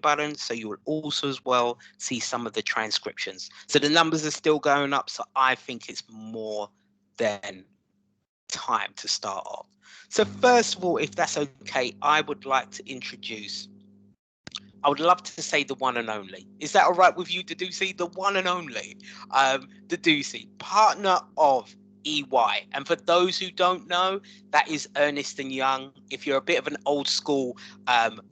button, so you will also as well see some of the transcriptions. So the numbers are still going up, so I think it's more than time to start off. So first of all, if that's okay, I would like to introduce, I would love to say the one and only. Is that all right with you, Mduduzi? The one and only Mduduzi, partner of EY. And for those who don't know, that is Ernst & Young. If you're a bit of an old school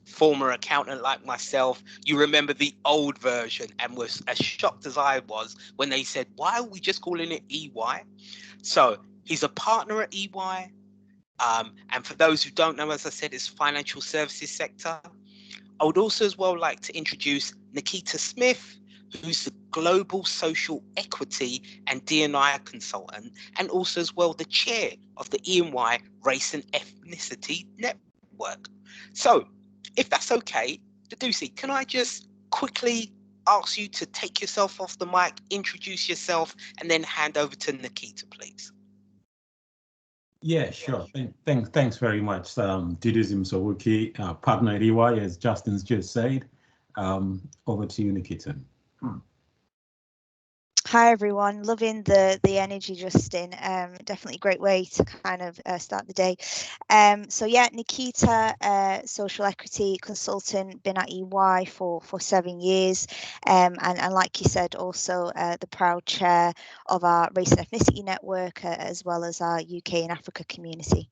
former accountant like myself, you remember the old version and was as shocked as I was when they said, why are we just calling it EY? So he's a partner at EY. And for those who don't know, as I said, it's financial services sector. I would also as well like to introduce Nikita Smith, who's the Global Social Equity and D&I consultant, and also as well the chair of the EY Race and Ethnicity Network. So, if that's okay, Mduduzi, can I just quickly ask you to take yourself off the mic, introduce yourself, and then hand over to Nikita, please? Yeah, sure. Thanks very much, Mduduzi Mswabuki, partner at EY, as Justin's just said. Over to you, Nikita. Hi everyone, loving the energy, Justin. Definitely a great way to kind of start the day. So yeah, Nikita, social equity consultant, been at EY for 7 years, and like you said, also the proud chair of our Race and Ethnicity Network, as well as our UK and Africa community.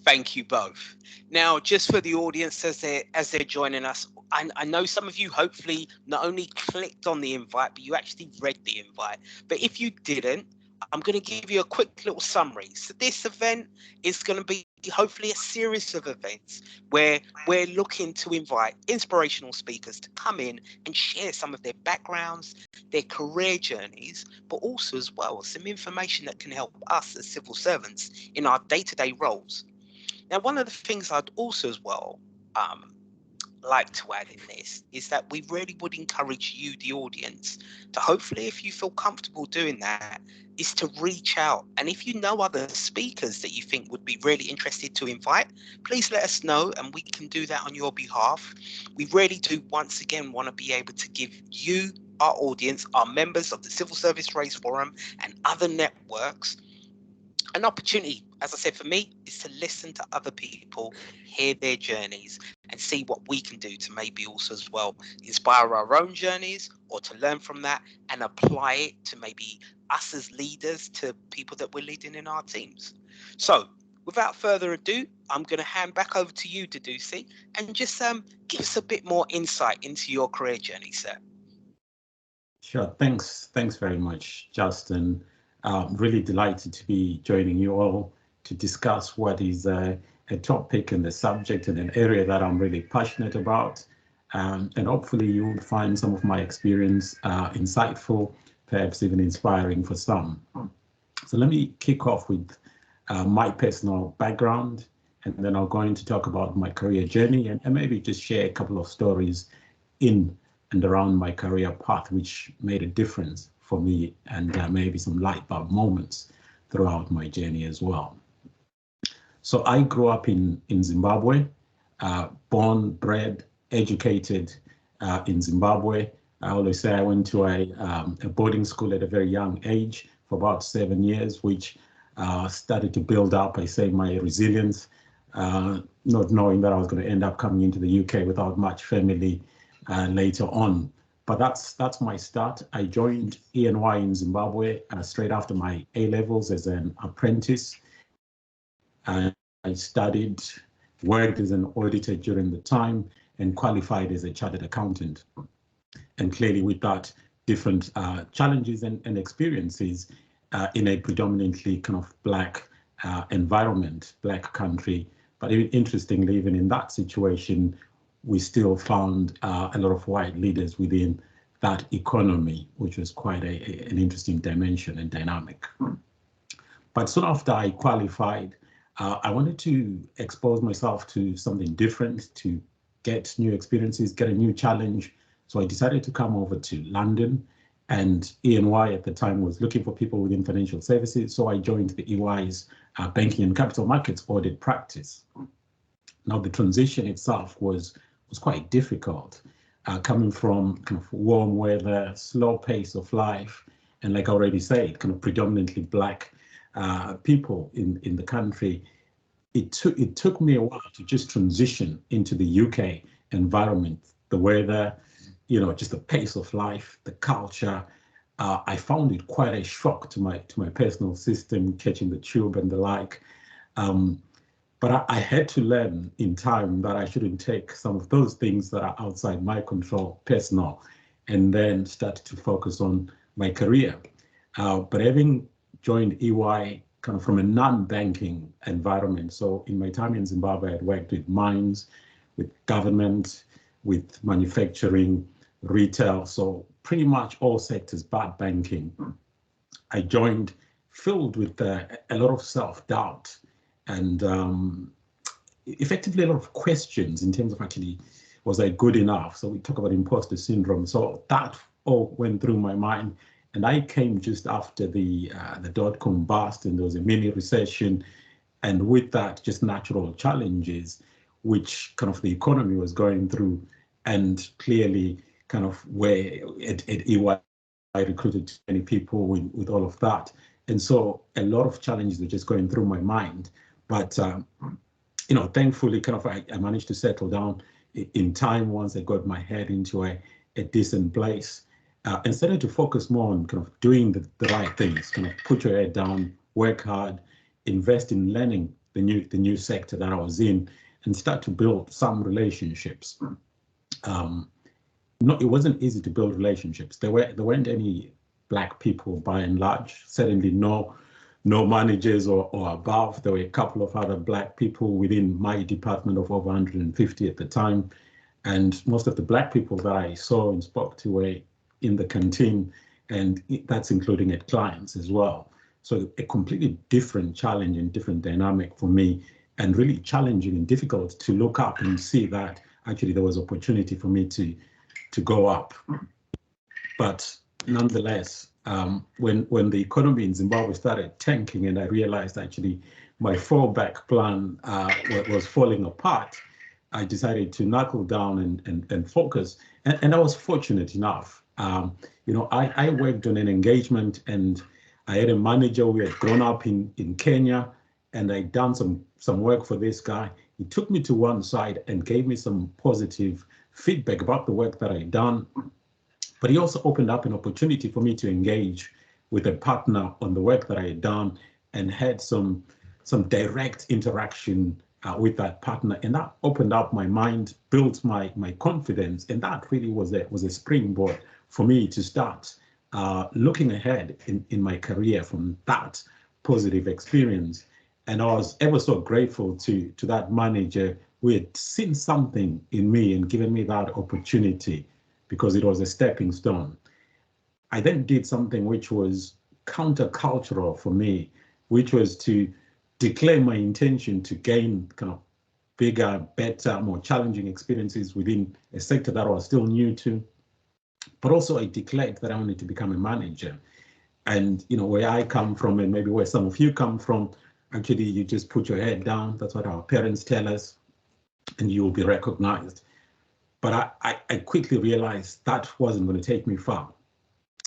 Thank you both. Now, just for the audience as they're joining us, I know some of you hopefully not only clicked on the invite, but you actually read the invite. But if you didn't, I'm going to give you a quick little summary. So this event is going to be hopefully a series of events where we're looking to invite inspirational speakers to come in and share some of their backgrounds, their career journeys, but also as well some information that can help us as civil servants in our day-to-day roles. Now, one of the things I'd also as well like to add in this is that we really would encourage you, the audience, to hopefully, if you feel comfortable doing that, is to reach out. And if you know other speakers that you think would be really interested to invite, please let us know and we can do that on your behalf. We really do, once again, want to be able to give you, our audience, our members of the Civil Service Race Forum and other networks, an opportunity, as I said, for me, is to listen to other people, hear their journeys, and see what we can do to maybe also as well inspire our own journeys or to learn from that and apply it to maybe us as leaders to people that we're leading in our teams. So without further ado, I'm going to hand back over to you, Mduduzi, and just give us a bit more insight into your career journey, sir. Sure. Thanks very much, Justin. Really delighted to be joining you all to discuss what is a topic and a subject and an area that I'm really passionate about. And hopefully you will find some of my experience insightful, perhaps even inspiring for some. So let me kick off with my personal background, and then I'll go into talk about my career journey and maybe just share a couple of stories in and around my career path, which made a difference for me, and maybe some light bulb moments throughout my journey as well. So I grew up in Zimbabwe, born, bred, educated in Zimbabwe. I always say I went to a boarding school at a very young age for about 7 years, which started to build up, I say, my resilience, not knowing that I was going to end up coming into the UK without much family later on. But that's my start. I joined EY in Zimbabwe straight after my A-levels as an apprentice. I studied, worked as an auditor during the time, and qualified as a chartered accountant. And clearly with that, different challenges and experiences in a predominantly kind of Black environment, Black country. But interestingly, even in that situation, we still found a lot of white leaders within that economy, which was quite an interesting dimension and dynamic. But soon after I qualified, I wanted to expose myself to something different, to get new experiences, get a new challenge. So I decided to come over to London, and EY at the time was looking for people within financial services. So I joined the EY's banking and capital markets audit practice. Now the transition itself was was quite difficult. Coming from kind of warm weather, slow pace of life, and like I already said, kind of predominantly Black people in the country, it took me a while to just transition into the UK environment, the weather, you know, just the pace of life, the culture. I found it quite a shock to my personal system, catching the tube and the like. But I had to learn in time that I shouldn't take some of those things that are outside my control, personal, and then start to focus on my career. But having joined EY kind of from a non-banking environment, so in my time in Zimbabwe, I had worked with mines, with government, with manufacturing, retail, so pretty much all sectors but banking. I joined filled with a lot of self-doubt and effectively a lot of questions in terms of actually, was I good enough? So we talk about imposter syndrome. So that all went through my mind. And I came just after the dot-com bust, and there was a mini recession. And with that, just natural challenges, which kind of the economy was going through. And clearly kind of where at EY, I recruited many people with all of that. And so a lot of challenges were just going through my mind. But, you know, thankfully, kind of I managed to settle down in time once I got my head into a decent place. And started to focus more on kind of doing the right things, kind of put your head down, work hard, invest in learning the new sector that I was in, and start to build some relationships. It wasn't easy to build relationships. There weren't any Black people by and large, certainly no managers or above. There were a couple of other Black people within my department of over 150 at the time. And most of the Black people that I saw and spoke to were in the canteen, and that's including at clients as well. So a completely different challenge and different dynamic for me, and really challenging and difficult to look up and see that actually there was opportunity for me to go up. But nonetheless, when the economy in Zimbabwe started tanking and I realized actually my fallback plan was falling apart, I decided to knuckle down and focus. And I was fortunate enough. You know, I worked on an engagement, and I had a manager. We had grown up in Kenya, and I'd done some work for this guy. He took me to one side and gave me some positive feedback about the work that I'd done. But he also opened up an opportunity for me to engage with a partner on the work that I had done, and had some direct interaction with that partner. And that opened up my mind, built my confidence, and that really was a springboard for me to start looking ahead in my career from that positive experience. And I was ever so grateful to that manager who had seen something in me and given me that opportunity, because it was a stepping stone. I then did something which was countercultural for me, which was to declare my intention to gain kind of bigger, better, more challenging experiences within a sector that I was still new to. But also I declared that I wanted to become a manager. And, you know, where I come from, and maybe where some of you come from, actually you just put your head down. That's what our parents tell us, and you will be recognized. But I quickly realized that wasn't going to take me far.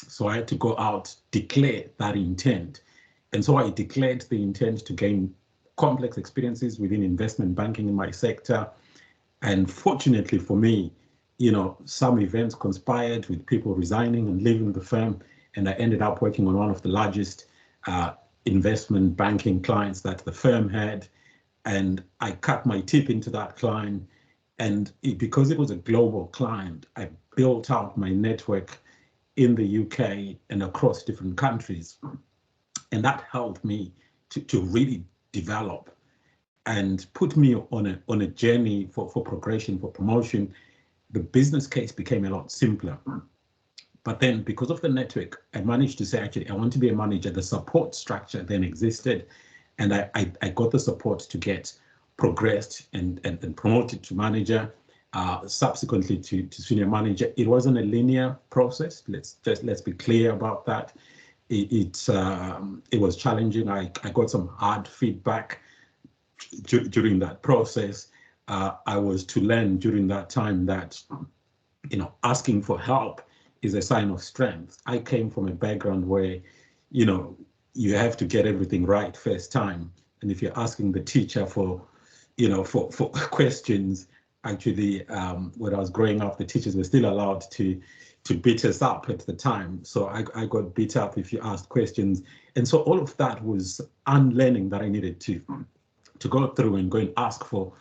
So I had to go out, declare that intent. And so I declared the intent to gain complex experiences within investment banking in my sector. And fortunately for me, you know, some events conspired with people resigning and leaving the firm. And I ended up working on one of the largest investment banking clients that the firm had. And I cut my teeth into that client. And because it was a global client, I built out my network in the UK and across different countries. And that helped me to really develop and put me on a journey for progression, for promotion. The business case became a lot simpler. But then because of the network, I managed to say, actually, I want to be a manager. The support structure then existed. And I got the support to get progressed and promoted to manager, subsequently to senior manager. It wasn't a linear process. Let's be clear about that. It was challenging. I got some hard feedback during that process, I was to learn during that time that, you know, asking for help is a sign of strength. I came from a background where, you know, you have to get everything right first time. And if you're asking the teacher for, you know, for questions, actually, when I was growing up, the teachers were still allowed to beat us up at the time. So I got beat up if you asked questions. And so all of that was unlearning that I needed to go through and go and ask for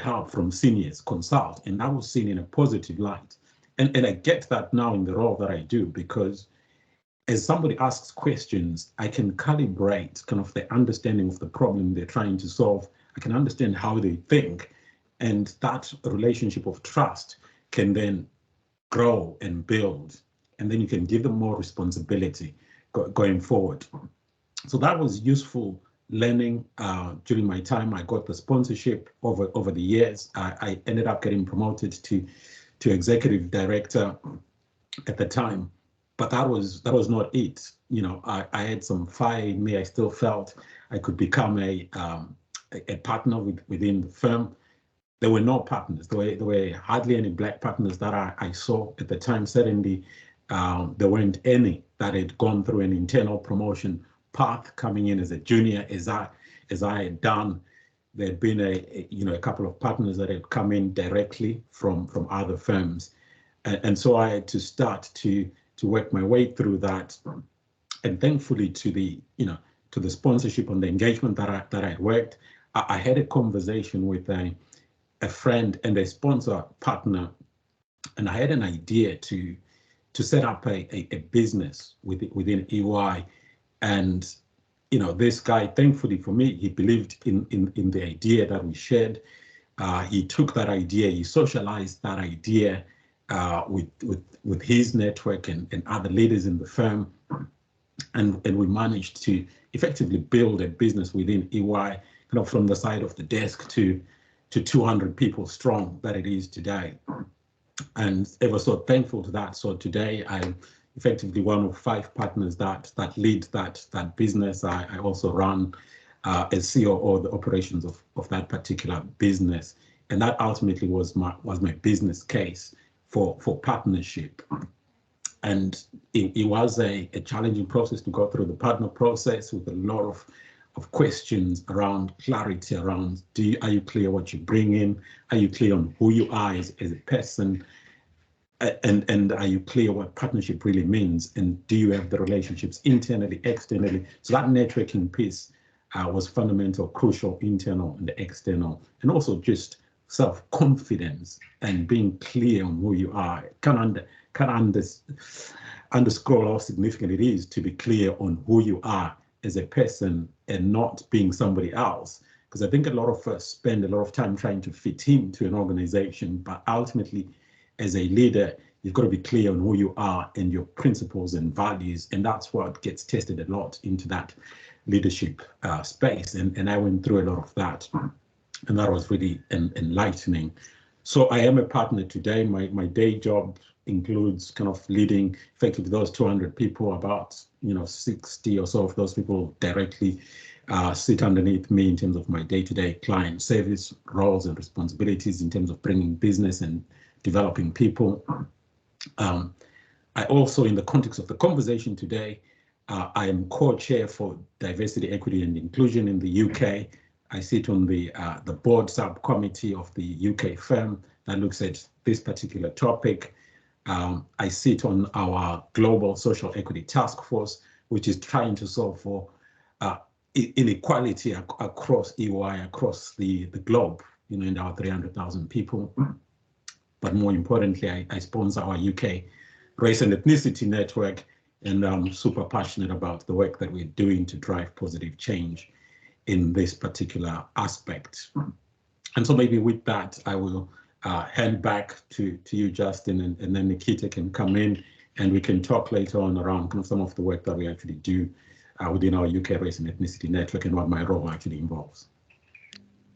help from seniors, consult. And that was seen in a positive light. And I get that now in the role that I do, because as somebody asks questions, I can calibrate kind of the understanding of the problem they're trying to solve. I can understand how they think, and that relationship of trust can then grow and build, and then you can give them more responsibility going forward. So that was useful learning during my time. I got the sponsorship over the years. I ended up getting promoted to executive director at the time, but that was not it. You know, I had some fire in me. I still felt I could become a partner within the firm. There were no partners. There were hardly any black partners that I saw at the time. Certainly, there weren't any that had gone through an internal promotion path coming in as a junior, as I had done. There had been a couple of partners that had come in directly from other firms, and so I had to start to work my way through that. And thankfully, to the sponsorship and the engagement that I worked, I had a conversation with a friend and a sponsor partner, and I had an idea to set up a business within EY. And you know, this guy, thankfully for me, he believed in the idea that we shared. He took that idea, he socialized that idea with his network and other leaders in the firm, and we managed to effectively build a business within EY, kind of from the side of the desk to 200 people strong that it is today. And ever so thankful to that. So today I'm effectively one of 5 partners that lead that business. I also run as CEO of the operations of that particular business. And that ultimately was my business case for partnership. And it was a challenging process to go through the partner process, with a lot of questions around clarity, around are you clear what you bring in? Are you clear on who you are as a person? And are you clear what partnership really means? And do you have the relationships internally, externally? So that networking piece was fundamental, crucial, internal and external, and also just self-confidence and being clear on who you are. Can't underscore how significant it is to be clear on who you are as a person and not being somebody else. Because I think a lot of us spend a lot of time trying to fit into an organization, but ultimately, as a leader, you've got to be clear on who you are and your principles and values, and that's what gets tested a lot into that leadership space. And I went through a lot of that, and that was really enlightening. So I am a partner today. My day job includes kind of leading effectively those 200 people. About 60 or so of those people directly sit underneath me in terms of my day-to-day client service roles and responsibilities in terms of bringing business and developing people. I also, in the context of the conversation today, I am co-chair for Diversity, Equity and Inclusion in the UK. I sit on the board subcommittee of the UK firm that looks at this particular topic. I sit on our Global Social Equity Task Force, which is trying to solve for inequality across EY, across the globe, in our 300,000 people. But more importantly, I sponsor our UK Race and Ethnicity Network, and I'm super passionate about the work that we're doing to drive positive change in this particular aspect. And so maybe with that, I will hand back to you, Justin, and then Nikita can come in and we can talk later on around kind of some of the work that we actually do within our UK Race and Ethnicity Network and what my role actually involves.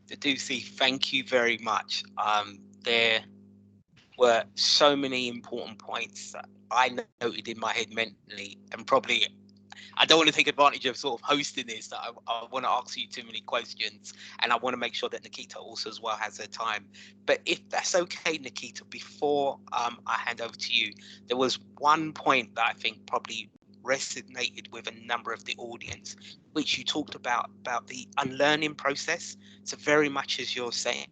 Mduduzi, thank you very much. There were so many important points that I noted in my head mentally, and probably I don't want to take advantage of sort of hosting this. I want to ask you too many questions, and I want to make sure that Nikita also as well has her time. But if that's okay, Nikita, before I hand over to you, there was one point that I think probably resonated with a number of the audience, which you talked about the unlearning process. So very much as you're saying,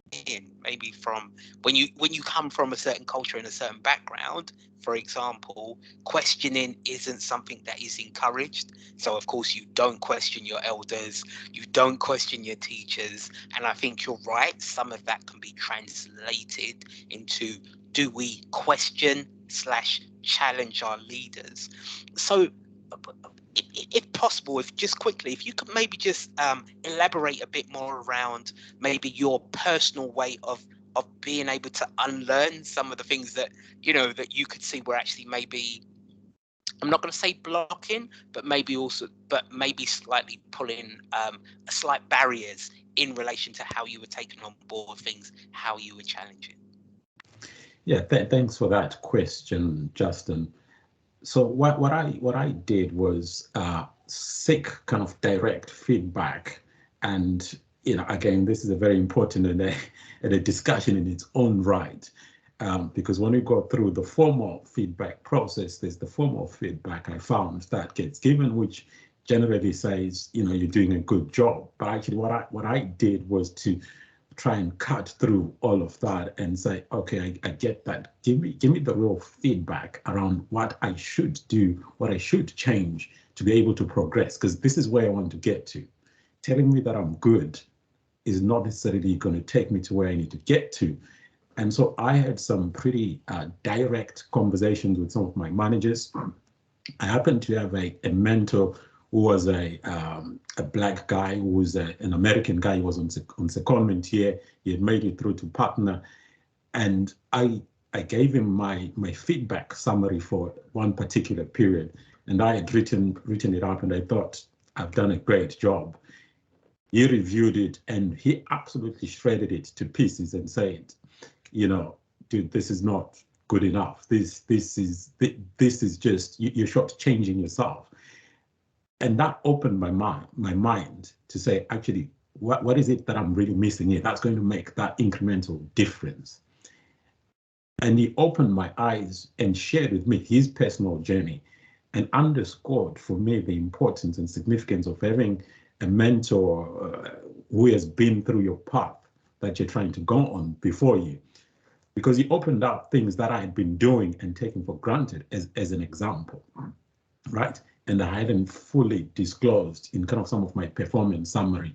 maybe from when you come from a certain culture and a certain background, for example, questioning isn't something that is encouraged. So of course you don't question your elders, you don't question your teachers, and I think you're right, some of that can be translated into, do we question / challenge our leaders? So if possible, if just quickly, if you could maybe just elaborate a bit more around maybe your personal way of being able to unlearn some of the things that, you know, that you could see were actually maybe, I'm not going to say blocking, but maybe slightly pulling slight barriers in relation to how you were taking on board things, how you were challenging. Yeah, thanks for that question, Justin. So what I did was seek kind of direct feedback, and again, this is a very important and a discussion in its own right, because when we go through the formal feedback process, there's the formal feedback I found that gets given, which generally says, you're doing a good job. But actually, what I did was to try and cut through all of that and say, okay, I get that. Give me the real feedback around what I should do, what I should change to be able to progress, because this is where I want to get to. Telling me that I'm good is not necessarily going to take me to where I need to get to. And so I had some pretty direct conversations with some of my managers. I happened to have a mentor who was a black guy, who was an American guy. He was on secondment here. He had made it through to partner. And I gave him my feedback summary for one particular period. And I had written it up, and I thought, I've done a great job. He reviewed it, and he absolutely shredded it to pieces and said, dude, this is not good enough. This is just, you're shortchanging yourself. And that opened my mind to say, actually, what is it that I'm really missing here that's going to make that incremental difference? And he opened my eyes and shared with me his personal journey and underscored for me the importance and significance of having a mentor who has been through your path that you're trying to go on before you. Because he opened up things that I had been doing and taking for granted as an example, right? And I hadn't fully disclosed in kind of some of my performance summary.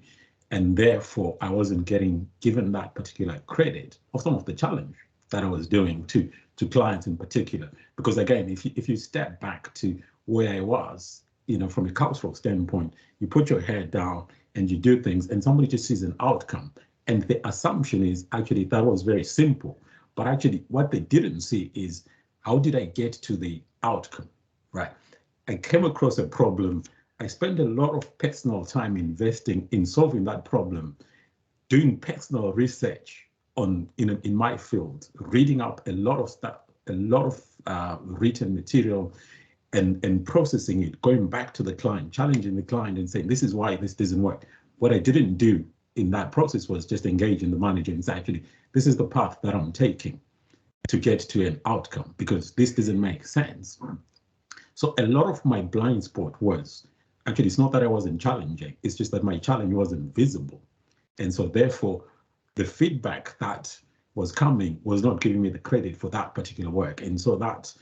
And therefore, I wasn't getting given that particular credit of some of the challenge that I was doing to clients in particular. Because again, if you step back to where I was, from a cultural standpoint, you put your head down and you do things, and somebody just sees an outcome. And the assumption is actually that was very simple. But actually, what they didn't see is, how did I get to the outcome, right? I came across a problem. I spent a lot of personal time investing in solving that problem, doing personal research in my field, reading up a lot of stuff, a lot of written material, and processing it, going back to the client, challenging the client and saying, this is why this doesn't work. What I didn't do in that process was just engage in the manager and say, actually, this is the path that I'm taking to get to an outcome, because this doesn't make sense. So a lot of my blind spot was, actually, it's not that I wasn't challenging, it's just that my challenge wasn't visible. And so therefore, the feedback that was coming was not giving me the credit for that particular work. And so that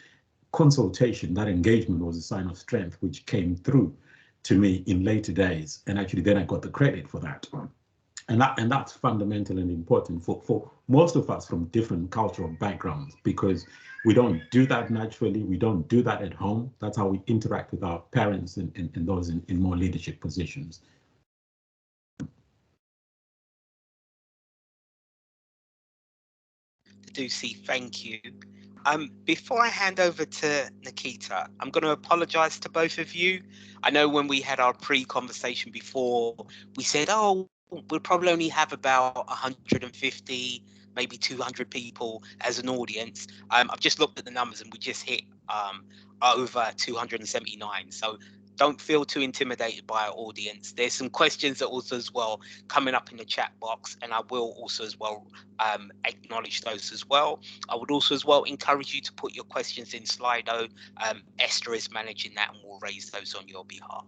consultation, that engagement was a sign of strength, which came through to me in later days. And actually, then I got the credit for that. And that's fundamental and important for most of us from different cultural backgrounds, because we don't do that naturally. We don't do that at home. That's how we interact with our parents and those in more leadership positions. Mduduzi, thank you. Before I hand over to Nikita, I'm going to apologize to both of you. I know when we had our pre-conversation before, we said, oh, we'll probably only have about 150, maybe 200 people as an audience. I've just looked at the numbers and we just hit over 279. So don't feel too intimidated by our audience. There's some questions that also as well coming up in the chat box, and I will also as well acknowledge those as well. I would also as well encourage you to put your questions in Slido. Esther is managing that and will raise those on your behalf.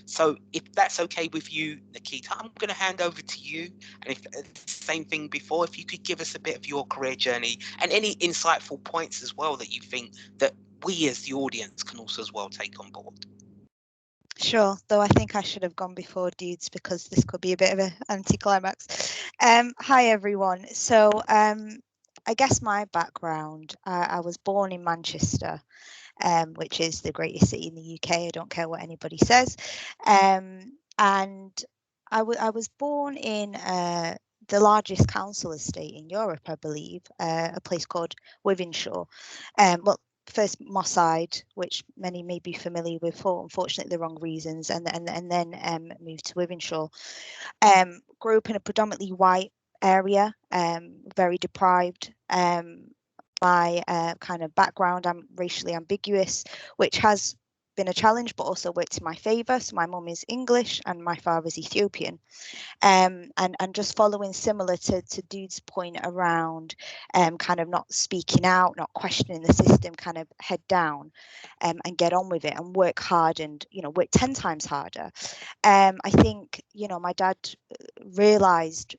So if that's okay with you, Nikita, I'm going to hand over to you. And if same thing before, if you could give us a bit of your career journey and any insightful points as well that you think that we as the audience can also as well take on board. Sure, though I think I should have gone before dudes because this could be a bit of an anticlimax. Hi everyone. So I guess my background, I was born in Manchester, which is the greatest city in the UK. I don't care what anybody says. And I was born in the largest council estate in Europe, I believe, a place called Wythenshawe. Well, first Moss Side, which many may be familiar with for unfortunately the wrong reasons, and then moved to Wythenshawe. Grew up in a predominantly white area, very deprived. My kind of background, I'm racially ambiguous, which has been a challenge, but also worked in my favour. So my mum is English and my father's Ethiopian. And just following similar to Dude's point around kind of not speaking out, not questioning the system, kind of head down and get on with it and work hard and, work 10 times harder. I think, my dad realised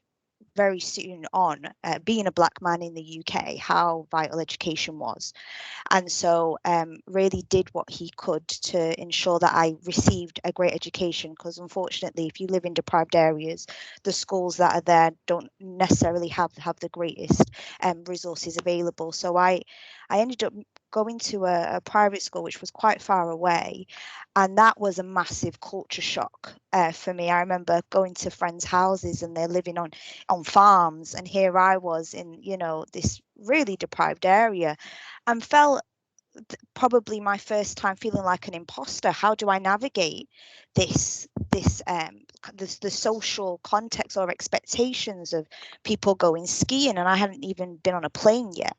very soon on, being a black man in the UK, how vital education was. And so really did what he could to ensure that I received a great education, because unfortunately, if you live in deprived areas, the schools that are there don't necessarily have the greatest resources available. So I ended up going to a private school, which was quite far away. And that was a massive culture shock for me. I remember going to friends' houses and they're living on farms. And here I was in, this really deprived area, and felt probably my first time feeling like an imposter. How do I navigate the social context or expectations of people going skiing? And I hadn't even been on a plane yet.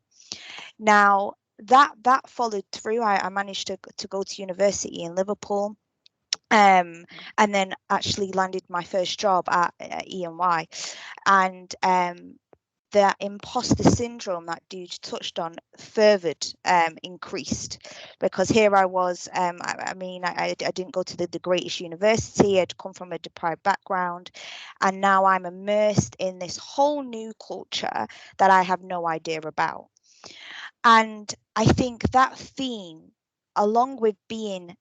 Now that followed through. I managed to go to university in Liverpool, and then actually landed my first job at EY. And that imposter syndrome that Dude touched on furthered increased, because here I was, I didn't go to the greatest university. I'd come from a deprived background, and now I'm immersed in this whole new culture that I have no idea about. And I think that theme, along with being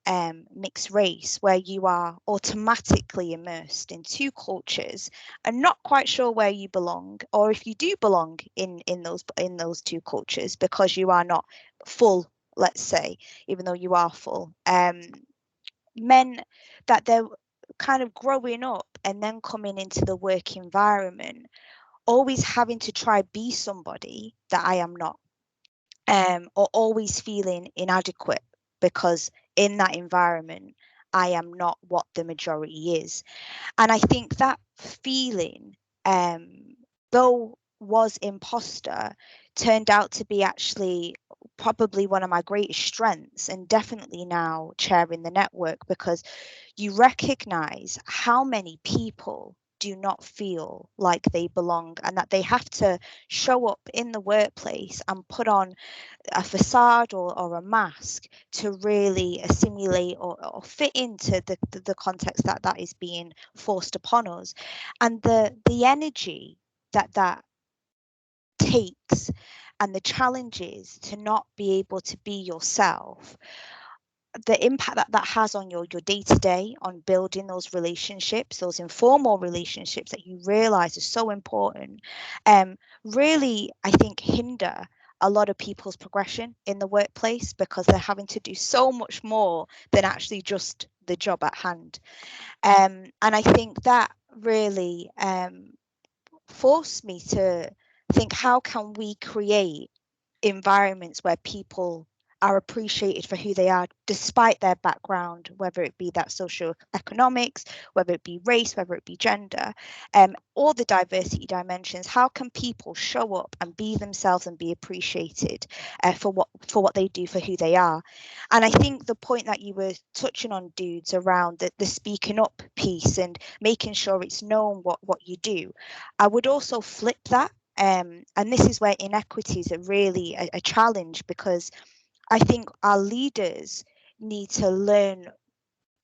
mixed race, where you are automatically immersed in two cultures and not quite sure where you belong, or if you do belong in those two cultures, because you are not full, let's say, even though you are full, meant that they're kind of growing up and then coming into the work environment, always having to try be somebody that I am not. Or always feeling inadequate, because in that environment, I am not what the majority is. And I think that feeling, though was imposter, turned out to be actually probably one of my greatest strengths, and definitely now chairing the network, because you recognize how many people do not feel like they belong, and that they have to show up in the workplace and put on a facade or a mask to really assimilate or fit into the context that is being forced upon us. And the energy that takes, and the challenges to not be able to be yourself, the impact that has on your day-to-day, on building those relationships, those informal relationships that you realize are so important, really, I think, hinder a lot of people's progression in the workplace, because they're having to do so much more than actually just the job at hand. And I think that really forced me to think, how can we create environments where people are appreciated for who they are despite their background, whether it be that socioeconomics, whether it be race, whether it be gender, all the diversity dimensions. How can people show up and be themselves and be appreciated for what they do, for who they are? And I think the point that you were touching on, Dudes, around the speaking up piece and making sure it's known what you do, I would also flip that. And this is where inequities are really a challenge, because I think our leaders need to learn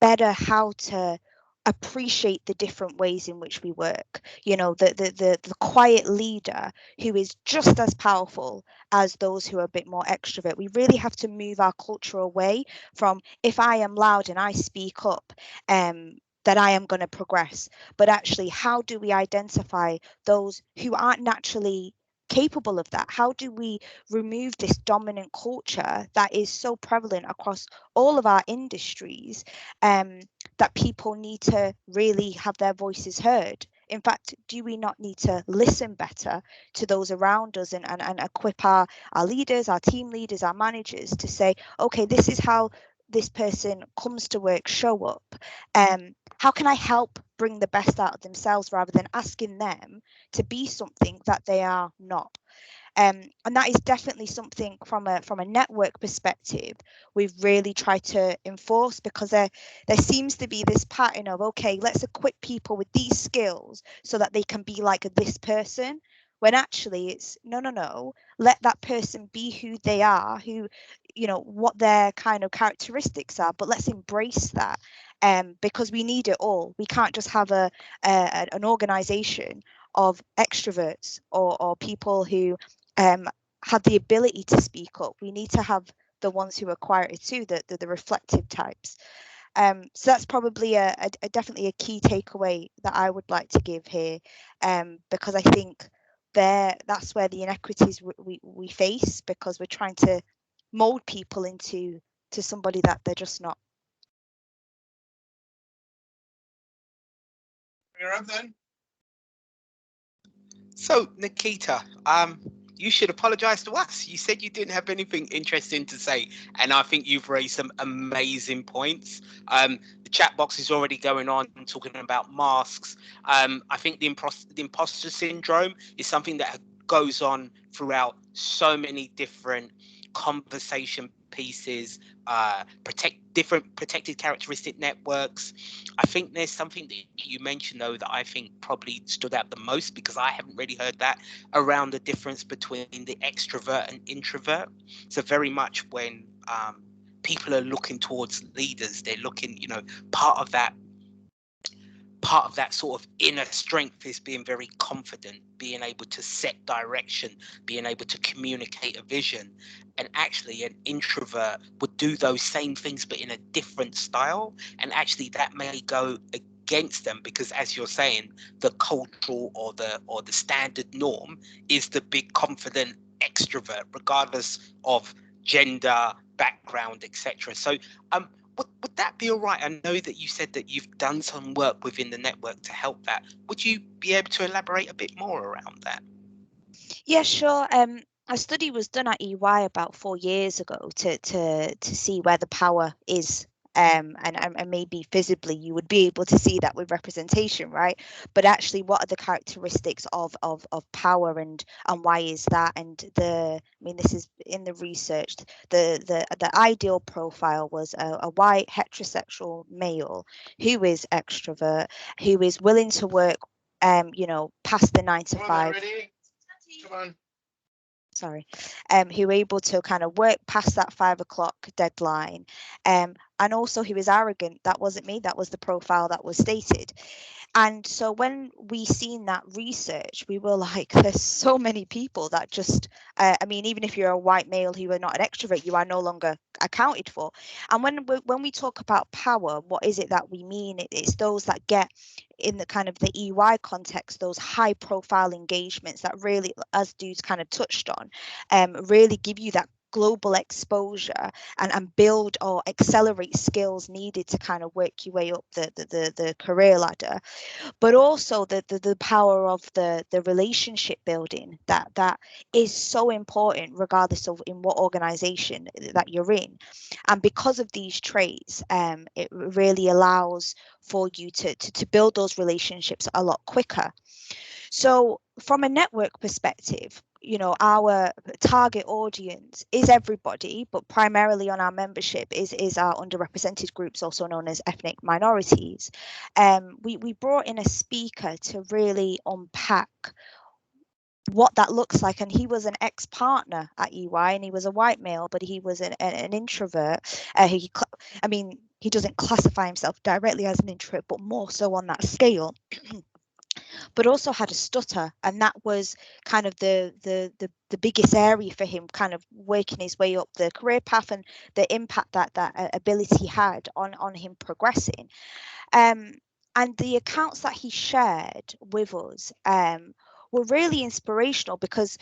better how to appreciate the different ways in which we work. You know, the quiet leader who is just as powerful as those who are a bit more extrovert. We really have to move our culture away from, if I am loud and I speak up, that I am going to progress. But actually, how do we identify those who aren't naturally capable of that? How do we remove this dominant culture that is so prevalent across all of our industries, that people need to really have their voices heard? In fact, do we not need to listen better to those around us and equip our leaders, our team leaders, our managers to say, okay, this is how this person comes to work, show up. How can I help bring the best out of themselves, rather than asking them to be something that they are not? And that is definitely something from a network perspective we've really tried to enforce, because there seems to be this pattern of, okay, let's equip people with these skills so that they can be like this person, when actually it's no, let that person be who they are, who, you know, what their kind of characteristics are, but let's embrace that, because we need it all. We can't just have an organization of extroverts or people who have the ability to speak up. We need to have the ones who acquire it too, the reflective types. So that's probably a definitely a key takeaway that I would like to give here, because I think that's where the inequities we face, because we're trying to mold people into somebody that they're just not. You're up then. So, Nikita, you should apologize to us. You said you didn't have anything interesting to say, and I think you've raised some amazing points. The chat box is already going on talking about masks. I think the imposter syndrome is something that goes on throughout so many different conversation pieces, different protected characteristic networks. I think there's something that you mentioned, though, that I think probably stood out the most, because I haven't really heard that, around the difference between the extrovert and introvert. So very much when people are looking towards leaders, they're looking, you know, part of that sort of inner strength is being very confident, being able to set direction, being able to communicate a vision. And actually an introvert would do those same things but in a different style, and actually that may go against them, because as you're saying, the cultural or the standard norm is the big confident extrovert, regardless of gender, background, etc. So would that be all right? I know that you said that you've done some work within the network to help that. Would you be able to elaborate a bit more around that? Yeah, sure. A study was done at EY about 4 years ago to see where the power is. And maybe visibly you would be able to see that with representation, right? But actually, what are the characteristics of power, and why is that? And this is in the research. The ideal profile was a white heterosexual male who is extrovert, who is willing to work, past the 9 to 5. Come on. Sorry, who were able to kind of work past that 5 o'clock deadline, and also who is arrogant. That wasn't me, that was the profile that was stated. And so when we seen that research, we were like, there's so many people that just, even if you're a white male who are not an extrovert, you are no longer accounted for. And when we talk about power, what is it that we mean? It's those that get, in the kind of the EY context, those high profile engagements that really, as Dudes kind of touched on, really give you that global exposure and build or accelerate skills needed to kind of work your way up the career ladder, but also the power of the relationship building that is so important regardless of in what organization that you're in. And because of these traits, it really allows for you to build those relationships a lot quicker. So from a network perspective, you know, our target audience is everybody, but primarily on our membership is our underrepresented groups, also known as ethnic minorities. We brought in a speaker to really unpack what that looks like, and he was an ex-partner at EY, and he was a white male, but he was an introvert. He doesn't classify himself directly as an introvert, but more so on that scale. But also had a stutter, and that was kind of the biggest area for him, kind of working his way up the career path and the impact that ability had on him progressing. And the accounts that he shared with us were really inspirational, because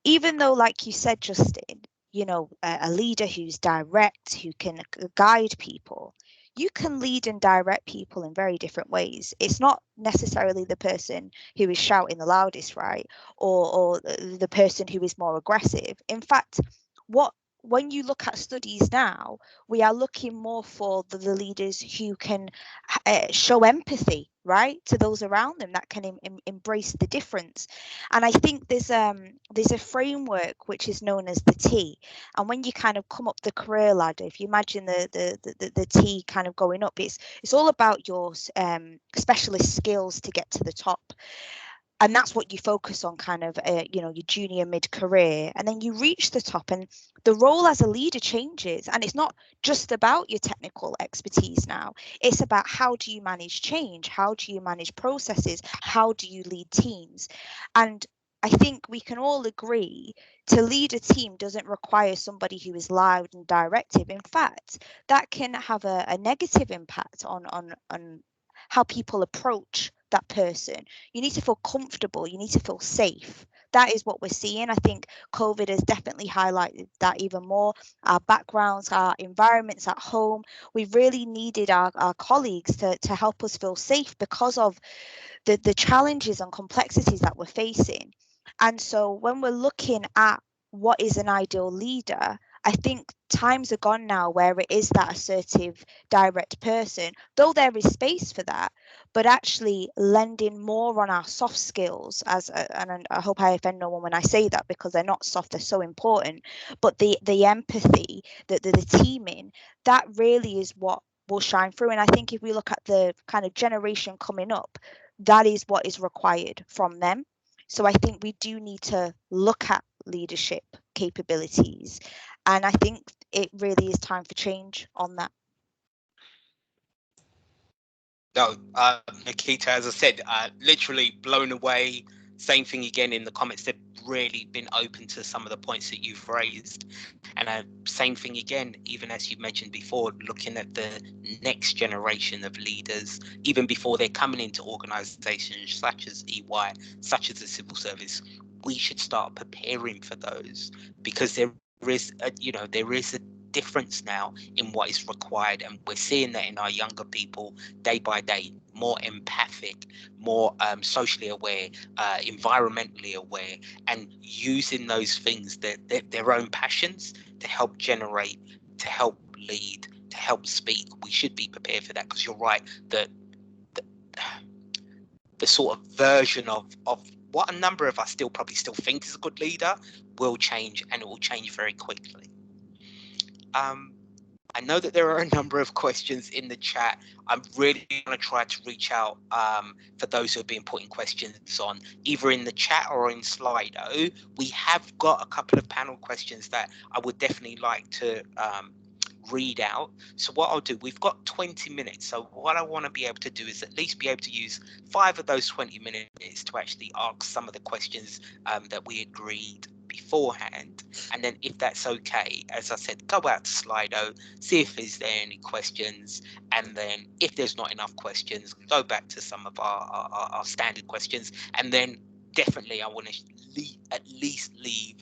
even though, like you said, Justin, you know, a leader who's direct, who can guide people, you can lead and direct people in very different ways. It's not necessarily the person who is shouting the loudest, right? Or the person who is more aggressive. In fact, when you look at studies now, we are looking more for the leaders who can show empathy, right, to those around them, that can embrace the difference. And I think there's a framework which is known as the T. And when you kind of come up the career ladder, if you imagine the T kind of going up, it's all about your specialist skills to get to the top. And that's what you focus on, kind of, you know, your junior mid-career, and then you reach the top, and the role as a leader changes. And it's not just about your technical expertise now. It's about, how do you manage change? How do you manage processes? How do you lead teams? And I think we can all agree to lead a team doesn't require somebody who is loud and directive. In fact, that can have a negative impact on how people approach that person. You need to feel comfortable. You need to feel safe. That is what we're seeing. I think COVID has definitely highlighted that even more. Our backgrounds, our environments at home, we've really needed our colleagues to help us feel safe because of the challenges and complexities that we're facing. And so when we're looking at what is an ideal leader, I think times are gone now where it is that assertive, direct person, though there is space for that, but actually lending more on our soft skills, and I hope I offend no one when I say that, because they're not soft, they're so important, but the empathy, the teaming, that really is what will shine through. And I think if we look at the kind of generation coming up, that is what is required from them. So I think we do need to look at leadership capabilities, and I think it really is time for change on that. No, Nikita, as I said, literally blown away. Same thing again in the comments. They've really been open to some of the points that you've raised. And same thing again, even as you mentioned before, looking at the next generation of leaders, even before they're coming into organizations such as EY, such as the civil service, we should start preparing for those, because there is a difference now in what is required, and we're seeing that in our younger people day by day, more empathic, more socially aware, environmentally aware, and using those things, their own passions, to help generate, to help lead, to help speak. We should be prepared for that, because you're right, that the sort of version of what a number of us probably still think is a good leader will change, and it will change very quickly. I know that there are a number of questions in the chat. I'm really going to try to reach out for those who have been putting questions on, either in the chat or in Slido. We have got a couple of panel questions that I would definitely like to read out. So what I'll do, we've got 20 minutes. So what I want to be able to do is at least be able to use 5 of those 20 minutes to actually ask some of the questions that we agreed beforehand. And then if that's okay, as I said, go out to Slido, see if there's there any questions, and then if there's not enough questions, go back to some of our standard questions. And then definitely I want to at least leave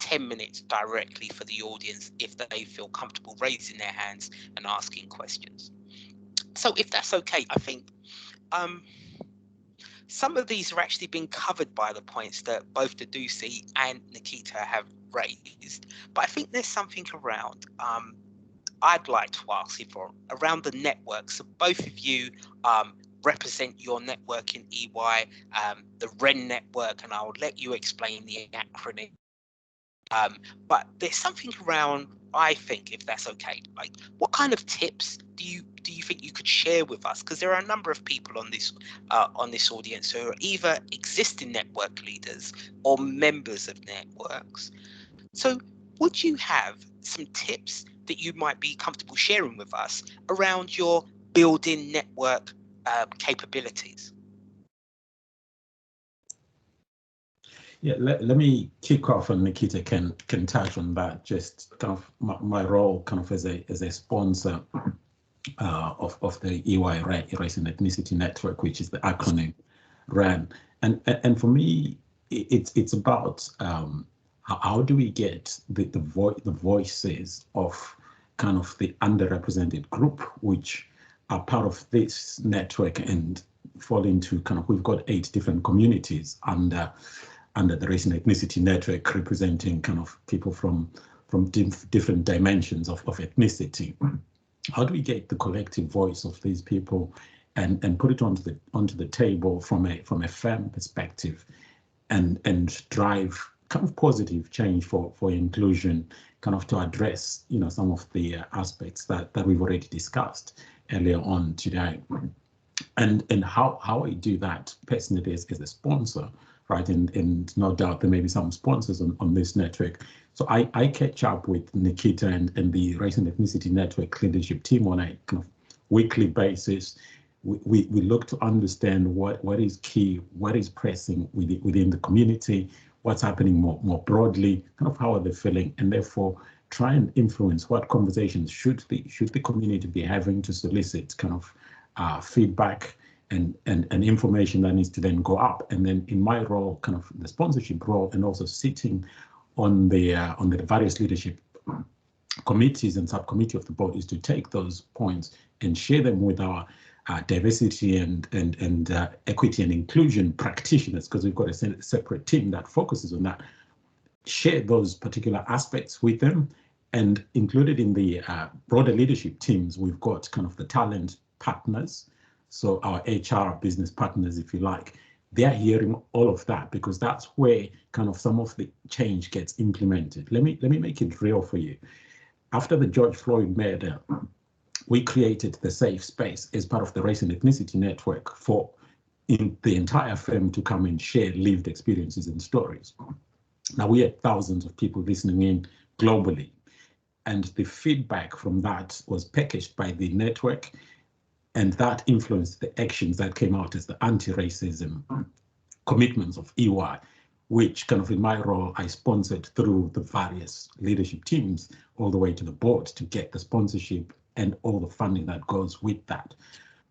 10 minutes directly for the audience if they feel comfortable raising their hands and asking questions. So if that's okay, I think some of these are actually being covered by the points that both Mduduzi and Nikita have raised. But I think there's something around I'd like to ask you for around the network. So both of you represent your network in EY, the REN network, and I'll let you explain the acronym. But there's something around, I think, if that's okay, like what kind of tips do you think you could share with us? Because there are a number of people on this audience who are either existing network leaders or members of networks. So would you have some tips that you might be comfortable sharing with us around your building network capabilities? Yeah, let me kick off, and Nikita can touch on that. Just kind of my role, kind of as a sponsor of the EY Race and Ethnicity Network, which is the acronym RAN. And for me, it's about how do we get the voices of kind of the underrepresented group, which are part of this network and fall into kind of, we've got 8 different communities under the Race and Ethnicity Network, representing kind of people from different dimensions of ethnicity. How do we get the collective voice of these people and put it onto the table from a firm perspective, and drive kind of positive change for inclusion, kind of to address, you know, some of the aspects that we've already discussed earlier on today. And how I do that personally as a sponsor, right? And no doubt there may be some sponsors on this network. So I catch up with Nikita and the Race and Ethnicity Network leadership team on a kind of weekly basis. We look to understand what is key, what is pressing within the community, what's happening more broadly, kind of how are they feeling, and therefore try and influence what conversations should the community be having to solicit kind of feedback and information that needs to then go up. And then in my role, kind of the sponsorship role, and also sitting on the various leadership committees and subcommittee of the board, is to take those points and share them with our diversity and equity and inclusion practitioners, because we've got a separate team that focuses on that. Share those particular aspects with them, and included in the broader leadership teams, we've got kind of the talent partners. So our HR business partners, if you like, they're hearing all of that, because that's where kind of some of the change gets implemented. Let me make it real for you. After the George Floyd murder, we created the safe space as part of the Race and Ethnicity Network for the entire firm to come and share lived experiences and stories. Now, we had thousands of people listening in globally, and the feedback from that was packaged by the network, and that influenced the actions that came out as the anti-racism commitments of EY, which kind of in my role, I sponsored through the various leadership teams all the way to the board to get the sponsorship and all the funding that goes with that.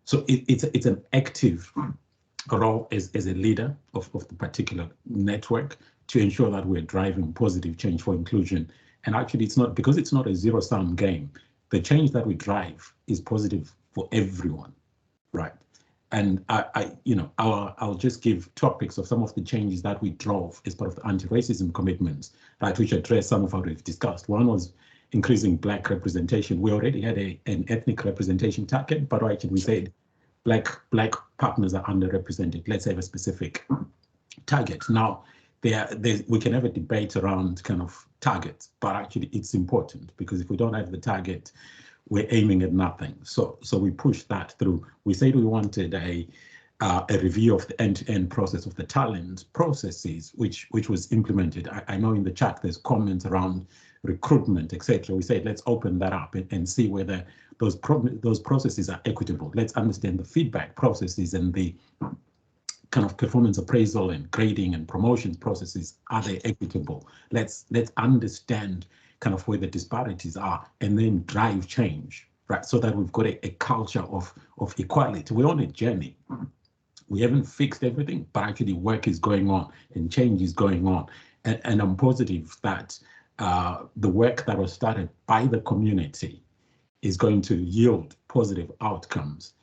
So it's an active role as a leader of the particular network to ensure that we're driving positive change for inclusion. And actually, it's not, because it's not a zero-sum game. The change that we drive is positive for everyone, right? And I'll just give topics of some of the changes that we drove as part of the anti-racism commitments, right, which address some of what we've discussed. One was increasing Black representation. We already had an ethnic representation target, but actually we said Black partners are underrepresented. Let's have a specific target. Now, we can have a debate around kind of targets, but actually it's important, because if we don't have the target, we're aiming at nothing. So we pushed that through. We said we wanted a review of the end-to-end process of the talent processes, which was implemented. I know in the chat there's comments around recruitment, etc. We said let's open that up and see whether those processes are equitable. Let's understand the feedback processes and the kind of performance appraisal and grading and promotions processes. Are they equitable? Let's understand kind of where the disparities are, and then drive change, right? So that we've got a culture of equality. We're on a journey. We haven't fixed everything, but actually work is going on and change is going on. And I'm positive that the work that was started by the community is going to yield positive outcomes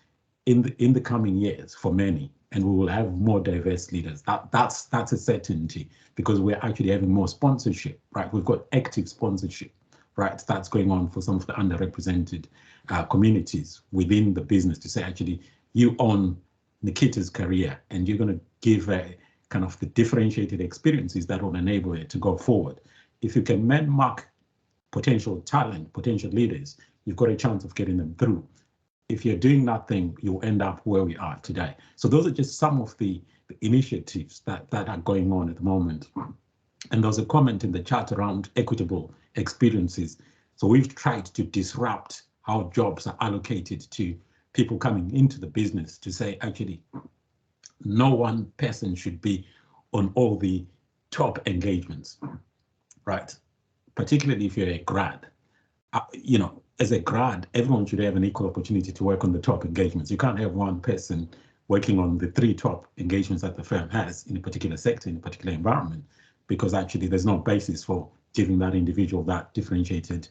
in the coming years for many, and we will have more diverse leaders. That's a certainty, because we're actually having more sponsorship, right? We've got active sponsorship, right? That's going on for some of the underrepresented communities within the business to say, actually, you own Nikita's career, and you're going to give kind of the differentiated experiences that will enable it to go forward. If you can mark potential talent, potential leaders, you've got a chance of getting them through. If you're doing nothing, you'll end up where we are today. So those are just some of the initiatives that are going on at the moment. And there's a comment in the chat around equitable experiences. So we've tried to disrupt how jobs are allocated to people coming into the business to say, actually, no one person should be on all the top engagements, right? Particularly if you're a grad. You know, as a grad, everyone should have an equal opportunity to work on the top engagements. You can't have one person working on the 3 top engagements that the firm has in a particular sector, in a particular environment, because actually there's no basis for giving that individual that differentiated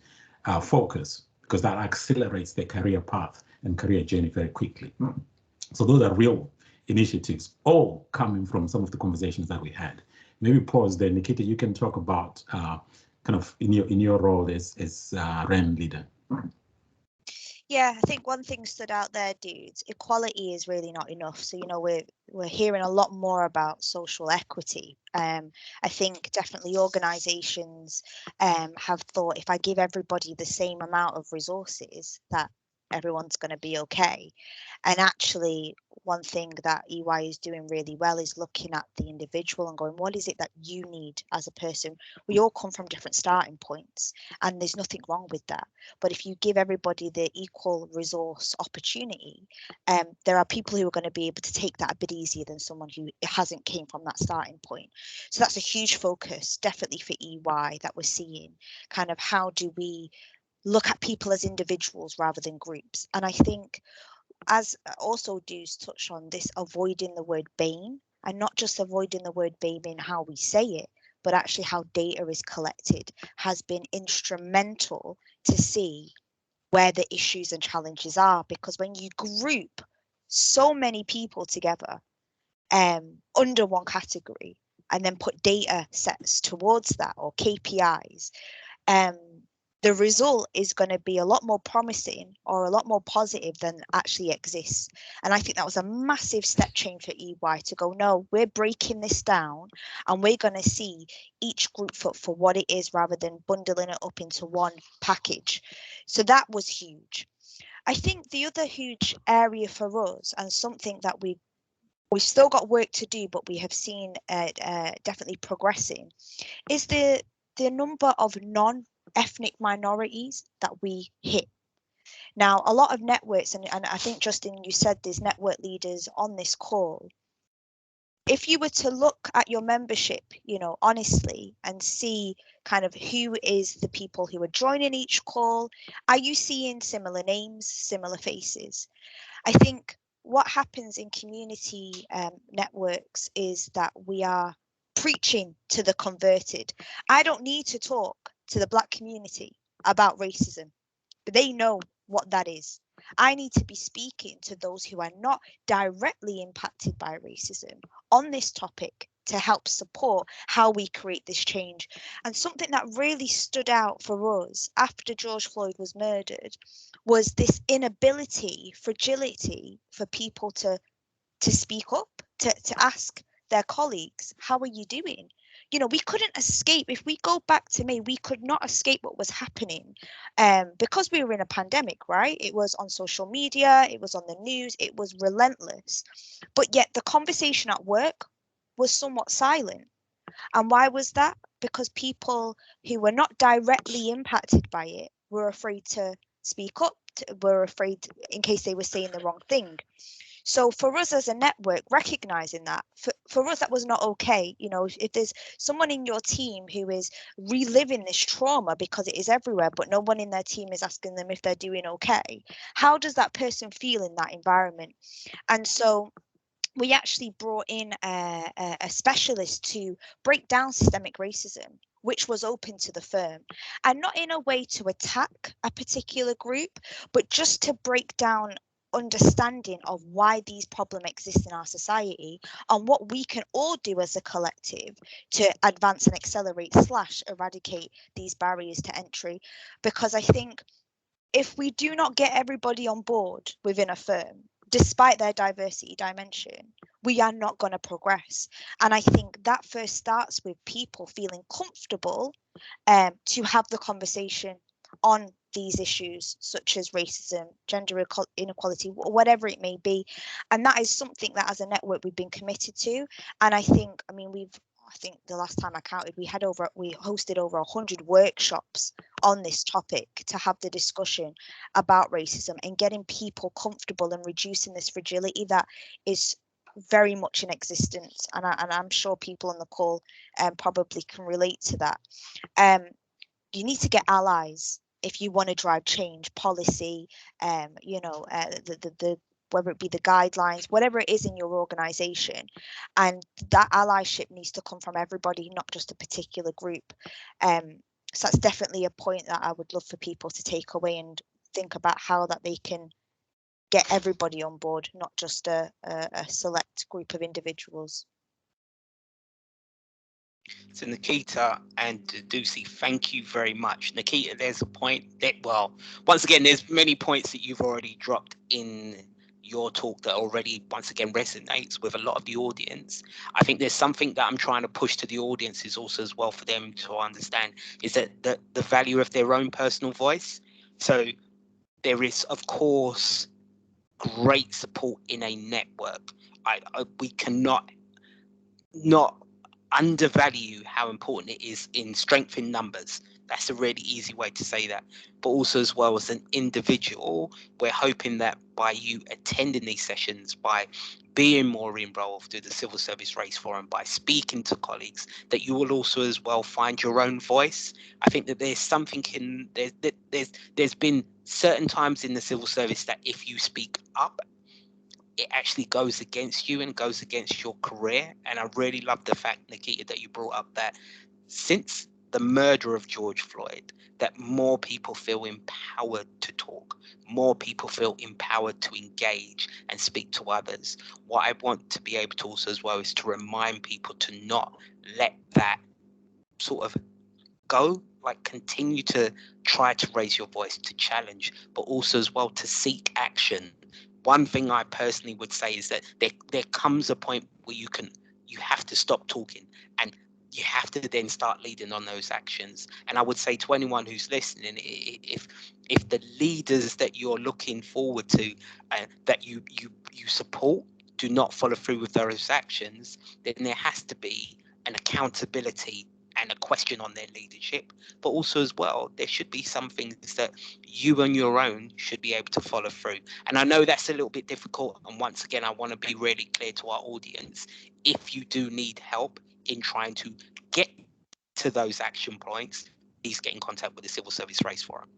focus, because that accelerates their career path and career journey very quickly. So those are real initiatives, all coming from some of the conversations that we had. Maybe pause there, Nikita, you can talk about kind of in your role as REM leader. Yeah, I think one thing stood out there, dudes. Equality is really not enough. So, you know, we're hearing a lot more about social equity. I think definitely organisations have thought, if I give everybody the same amount of resources, that everyone's going to be okay. And actually, one thing that EY is doing really well is looking at the individual and going, what is it that you need as a person? We all come from different starting points, and there's nothing wrong with that. But if you give everybody the equal resource opportunity, there are people who are going to be able to take that a bit easier than someone who hasn't came from that starting point. So that's a huge focus, definitely for EY, that we're seeing. Kind of how do we look at people as individuals rather than groups? And I think, as also Dues touched on this, avoiding the word BAME, and not just avoiding the word BAME in how we say it, but actually how data is collected, has been instrumental to see where the issues and challenges are. Because when you group so many people together under one category and then put data sets towards that, or KPIs, the result is going to be a lot more promising or a lot more positive than actually exists. And I think that was a massive step change for EY to go, no, we're breaking this down and we're going to see each group for what it is rather than bundling it up into one package. So that was huge. I think the other huge area for us, and something that we've still got work to do, but we have seen definitely progressing, is the number of non-ethnic minorities that we hit. Now, a lot of networks, and I think, Justin, you said there's network leaders on this call. If you were to look at your membership, you know, honestly, and see kind of who is the people who are joining each call, are you seeing similar names, similar faces? I think what happens in community networks is that we are preaching to the converted. I don't need to talk to the Black community about racism, but they know what that is. I need to be speaking to those who are not directly impacted by racism on this topic to help support how we create this change. And something that really stood out for us after George Floyd was murdered was this inability, fragility for people to speak up, to ask their colleagues, how are you doing? You know, we couldn't escape. If we go back to May, we could not escape what was happening because we were in a pandemic, right? It was on social media, it was on the news, it was relentless. But yet the conversation at work was somewhat silent. And why was that? Because people who were not directly impacted by it were afraid to speak up, were afraid in case they were saying the wrong thing. So for us as a network, recognizing that, for us, that was not okay. You know, if there's someone in your team who is reliving this trauma because it is everywhere, but no one in their team is asking them if they're doing okay, how does that person feel in that environment? And so we actually brought in a specialist to break down systemic racism, which was open to the firm, and not in a way to attack a particular group, but just to break down understanding of why these problems exist in our society and what we can all do as a collective to advance and accelerate / eradicate these barriers to entry. Because I think if we do not get everybody on board within a firm, despite their diversity dimension, we are not going to progress. And I think that first starts with people feeling comfortable to have the conversation on these issues such as racism, gender inequality, whatever it may be. And that is something that as a network we've been committed to. And I think, I mean, I think the last time I counted, we hosted over 100 workshops on this topic to have the discussion about racism and getting people comfortable and reducing this fragility that is very much in existence. And I'm sure people on the call probably can relate to that. You need to get allies if you want to drive change, policy, the whether it be the guidelines, whatever it is in your organization. And that allyship needs to come from everybody, not just a particular group. So that's definitely a point that I would love for people to take away and think about how that they can get everybody on board, not just a select group of individuals. So Nikita and Mduduzi, thank you very much. Nikita, there's a point that, well, once again, there's many points that you've already dropped in your talk that already, once again, resonates with a lot of the audience. I think there's something that I'm trying to push to the audience is also as well for them to understand is that the value of their own personal voice. So there is, of course, great support in a network. We cannot not undervalue how important it is in strength in numbers. That's a really easy way to say that. But also as well as an individual, we're hoping that by you attending these sessions, by being more involved through the Civil Service Race Forum, by speaking to colleagues, that you will also as well find your own voice. I think that there's something in there's been certain times in the civil service that if you speak up, it actually goes against you and goes against your career. And I really love the fact, Nikita, that you brought up that since the murder of George Floyd, that more people feel empowered to talk, more people feel empowered to engage and speak to others. What I want to be able to also as well is to remind people to not let that sort of go, like continue to try to raise your voice, to challenge, but also as well to seek action. One thing I personally would say is that there comes a point where you have to stop talking and you have to then start leading on those actions. And I would say to anyone who's listening, if the leaders that you're looking forward to, that you support, do not follow through with those actions, then there has to be an accountability and a question on their leadership. But also as well, there should be some things that you on your own should be able to follow through. And I know that's a little bit difficult. And once again, I want to be really clear to our audience. If you do need help in trying to get to those action points, please get in contact with the Civil Service Race Forum.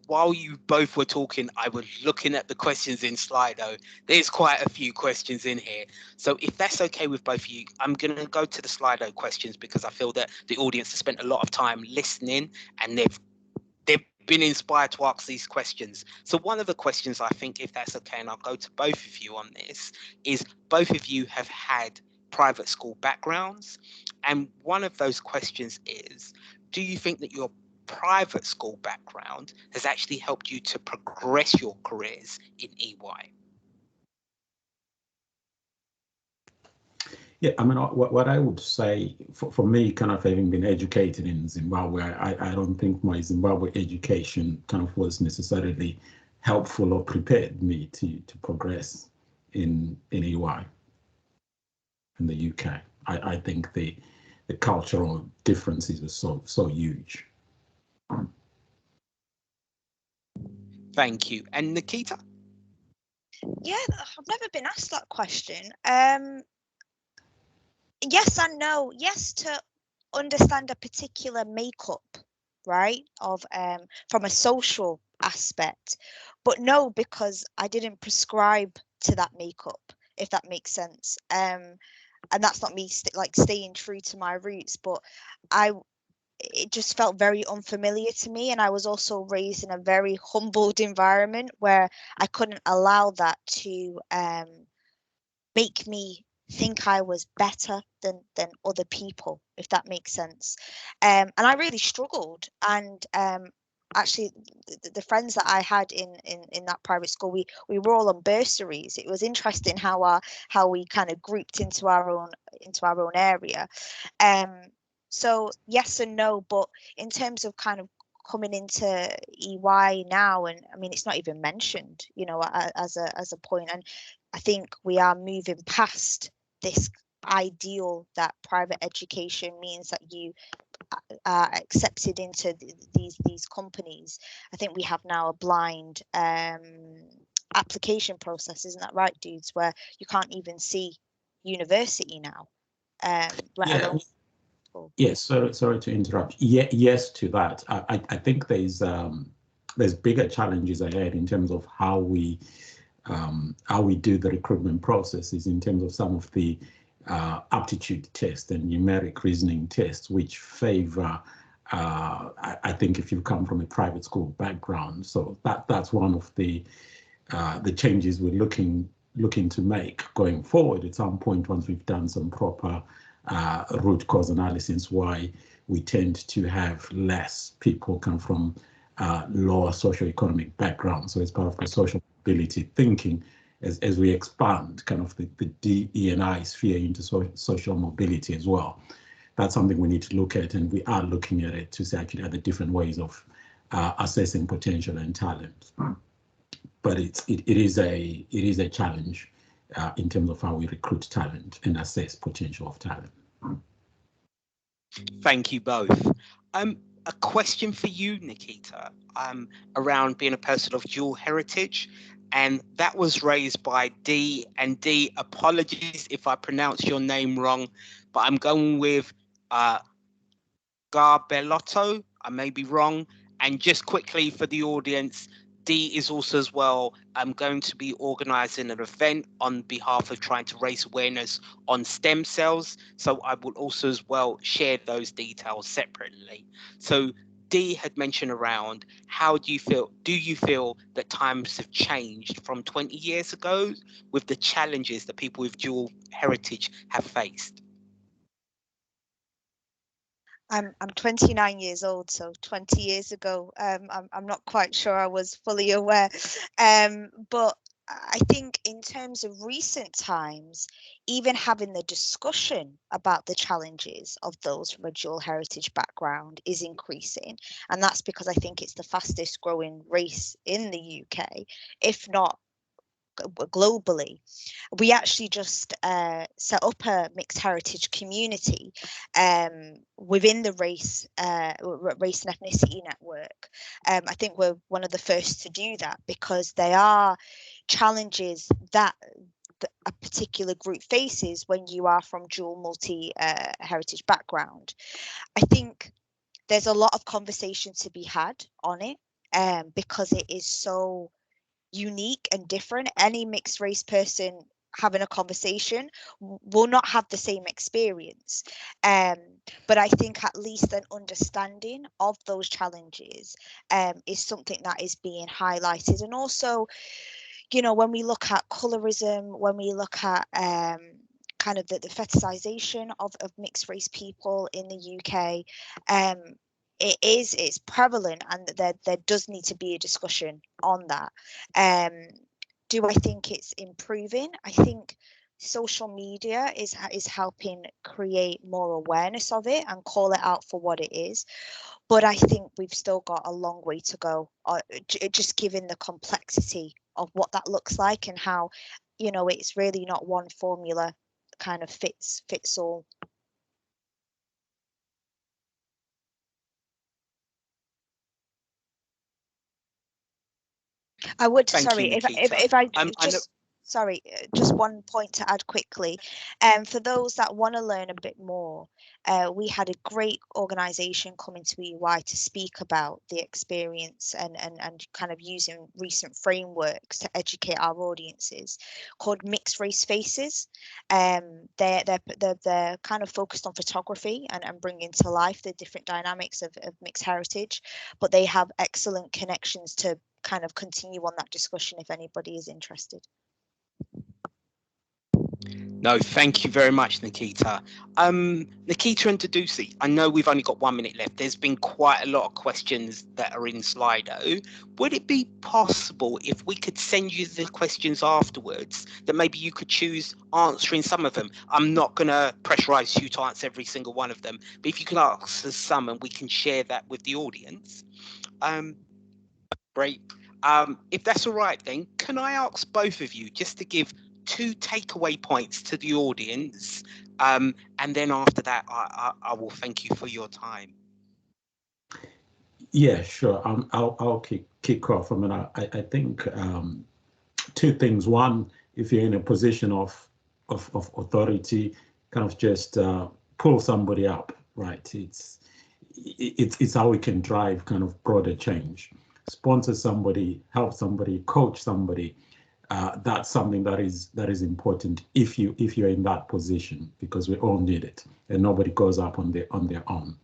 While you both were talking, I was looking at the questions in Slido. There's quite a few questions in here. So if that's okay with both of you, I'm going to go to the Slido questions because I feel that the audience has spent a lot of time listening and they've been inspired to ask these questions. So one of the questions, I think, if that's okay, and I'll go to both of you on this, is both of you have had private school backgrounds. And one of those questions is, do you think that your private school background has actually helped you to progress your careers in EY? Yeah, I mean, what I would say for me, kind of having been educated in Zimbabwe, I don't think my Zimbabwe education kind of was necessarily helpful or prepared me to progress in EY in the UK. I think the cultural differences were so huge. Thank you. And Nikita? Yeah, I've never been asked that question. Yes and no. Yes, to understand a particular makeup, right, of from a social aspect, but no, because I didn't prescribe to that makeup, if that makes sense. And that's not me staying true to my roots, but it just felt very unfamiliar to me. And I was also raised in a very humbled environment where I couldn't allow that to make me think I was better than other people, if that makes sense. And I really struggled. And actually, the friends that I had in that private school, we were all on bursaries. It was interesting how we kind of grouped into our own area. So yes and no, but in terms of kind of coming into EY now, and I mean, it's not even mentioned, you know, as a point. And I think we are moving past this ideal that private education means that you are accepted into these companies. I think we have now a blind application process, isn't that right, dudes, where you can't even see university now, let alone. Yes, sorry to interrupt. Yes to that. I think there's bigger challenges ahead in terms of how we do the recruitment processes, in terms of some of the aptitude tests and numeric reasoning tests, which favor, I think, if you come from a private school background. So that's one of the changes we're looking to make going forward at some point, once we've done some proper root cause analysis, why we tend to have less people come from lower socioeconomic backgrounds. So as part of the social mobility thinking, as we expand kind of the DE&I sphere into social mobility as well, that's something we need to look at, and we are looking at it to see actually other different ways of assessing potential and talent. But it is a challenge in terms of how we recruit talent and assess potential of talent. Thank you both. A question for you, Nikita, around being a person of dual heritage, and that was raised by D. And D, apologies if I pronounce your name wrong, but I'm going with Garbellotto. I may be wrong. And just quickly for the audience, D is also as well going to be organising an event on behalf of trying to raise awareness on stem cells. So I will also as well share those details separately. So D had mentioned around, how do you feel that times have changed from 20 years ago with the challenges that people with dual heritage have faced? I'm 29 years old, so 20 years ago, I'm not quite sure I was fully aware. But I think in terms of recent times, even having the discussion about the challenges of those from a dual heritage background is increasing. And that's because I think it's the fastest growing race in the UK, if not globally. We actually just set up a mixed heritage community within the Race and Ethnicity Network. I think we're one of the first to do that, because there are challenges that a particular group faces when you are from dual multi-heritage background. I think there's a lot of conversation to be had on it, because it is so unique and different. Any mixed race person having a conversation will not have the same experience, but I think at least an understanding of those challenges is something that is being highlighted. And also, you know, when we look at colorism, when we look at kind of the fetishization of mixed race people in the UK, it's prevalent, and there does need to be a discussion on that. Do I think it's improving? I think social media is helping create more awareness of it and call it out for what it is. But I think we've still got a long way to go, just given the complexity of what that looks like, and how, you know, it's really not one formula kind of fits all. I would, Thank sorry, you, if I I know, just sorry, just one point to add quickly. For those that want to learn a bit more, we had a great organisation coming to EY to speak about the experience and kind of using recent frameworks to educate our audiences, called Mixed Race Faces. They're kind of focused on photography and bringing to life the different dynamics of mixed heritage, but they have excellent connections to kind of continue on that discussion if anybody is interested. No, thank you very much, Nikita. Nikita and Mduduzi, I know we've only got 1 minute left. There's been quite a lot of questions that are in Slido. Would it be possible if we could send you the questions afterwards, that maybe you could choose answering some of them? I'm not going to pressurize you to answer every single one of them, but if you can answer some and we can share that with the audience. Great. If that's all right, then can I ask both of you just to give 2 takeaway points to the audience, and then after that I will thank you for your time. Yeah, sure. I'll kick off. I mean, I think 2 things. One, if you're in a position of authority, kind of just pull somebody up, right? It's how we can drive kind of broader change. Sponsor somebody, help somebody, coach somebody. That's something that is important if you're in that position, because we all need it, and nobody goes up on their own.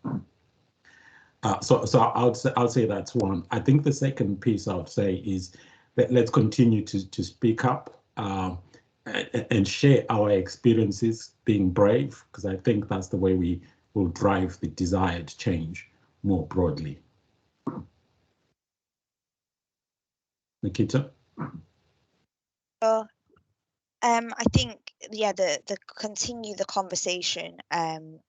So I'll say that's one. I think the second piece I would say is that let's continue to speak up and share our experiences, being brave, because I think that's the way we will drive the desired change more broadly. Nikita? I think, yeah, the continue the conversation and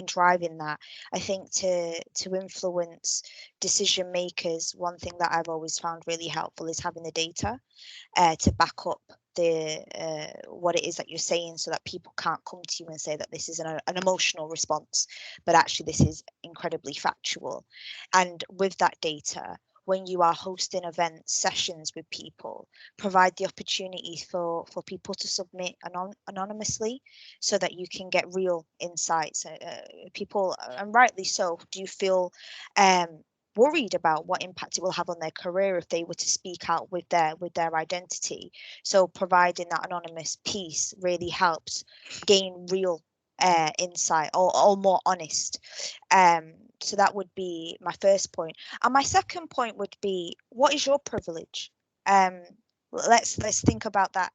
driving that. I think to influence decision makers, one thing that I've always found really helpful is having the data to back up the what it is that you're saying, so that people can't come to you and say that this is an emotional response, but actually this is incredibly factual. And with that data, when you are hosting events, sessions with people, provide the opportunity for people to submit anonymously, so that you can get real insights. People, and rightly so, do feel worried about what impact it will have on their career if they were to speak out with their identity. So providing that anonymous piece really helps gain real insight, or more honest. So that would be my first point. And my second point would be, what is your privilege? Let's think about that,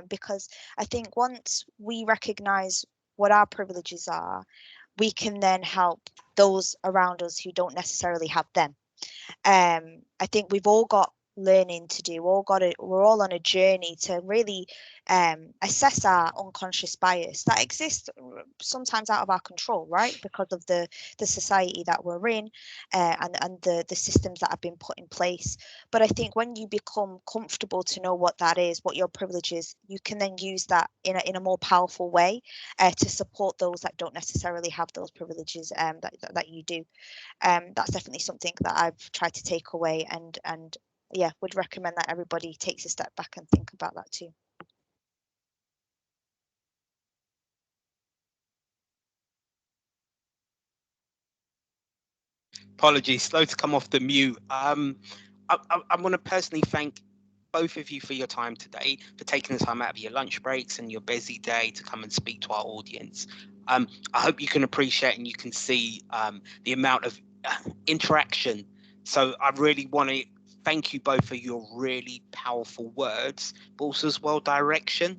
because I think once we recognize what our privileges are, we can then help those around us who don't necessarily have them. I think we've all got learning to do. We're all on a journey to really assess our unconscious bias that exists sometimes out of our control, right? Because of the society that we're in, and the systems that have been put in place. But I think when you become comfortable to know what that is, what your privilege is, you can then use that in a more powerful way to support those that don't necessarily have those privileges that you do. That's definitely something that I've tried to take away, and yeah, would recommend that everybody takes a step back and think about that too. Apologies, slow to come off the mute. I want to personally thank both of you for your time today, for taking the time out of your lunch breaks and your busy day to come and speak to our audience. I hope you can appreciate and you can see the amount of interaction. So I really want to thank you both for your really powerful words, but also as well direction.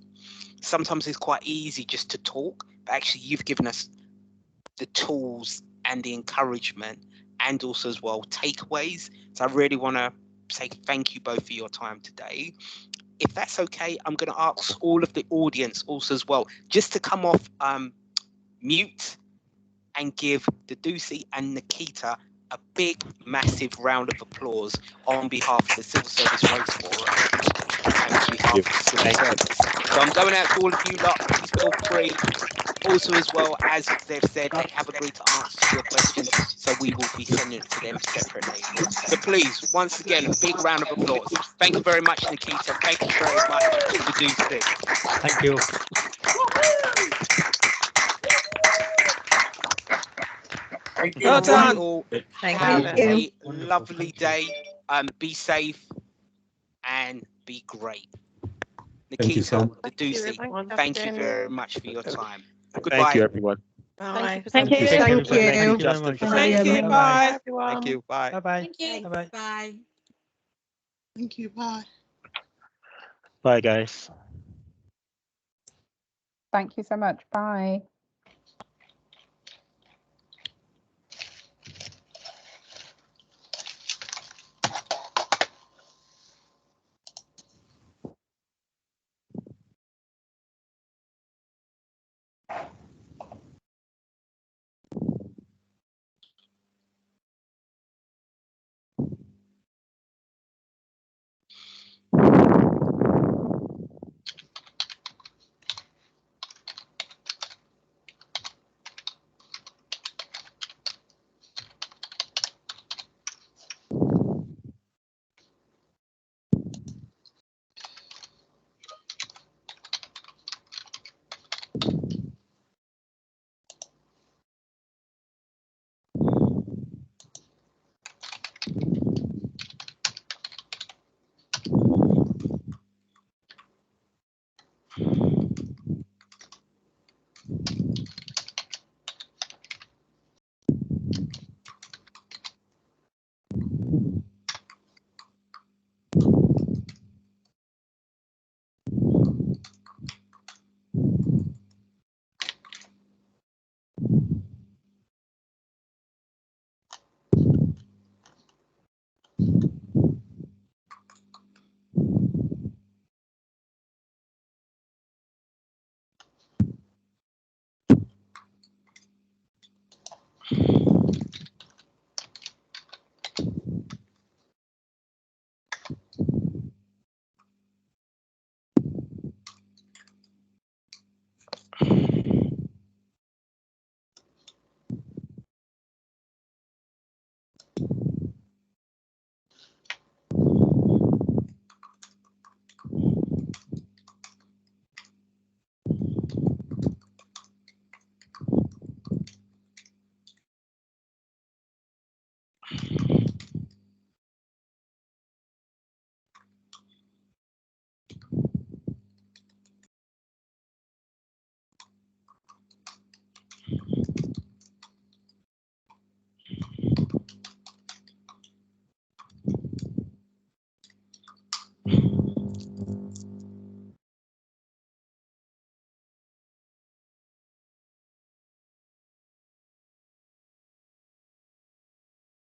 Sometimes it's quite easy just to talk, but actually you've given us the tools and the encouragement, and also as well takeaways. So I really want to say thank you both for your time today. If that's okay, I'm going to ask all of the audience also as well just to come off mute and give Mduduzi and Nikita a big, massive round of applause on behalf of the Civil Service Race Forum and on behalf of the Civil Service. So I'm going out to all of you lot. Please feel free Also, as well as they've said, they have agreed to answer your questions, so we will be sending it to them separately. So please, once again, a big round of applause. Thank you very much, Nikita. Thank you very much, Mduduzi. Thank you. Thank you. Well done. All Thank have you. a lovely day. Be safe and be great. Thank you so Nikita, much. Mduduzi, thank you very much for your time. Thank Goodbye. you, everyone. Bye. Thank you. Thank Thank you. you. Justin, for Thank joining you. us. Bye. Thank you. Bye. Bye-bye. Bye. Bye. Thank you. Bye. Bye, guys. Thank you so much. Bye.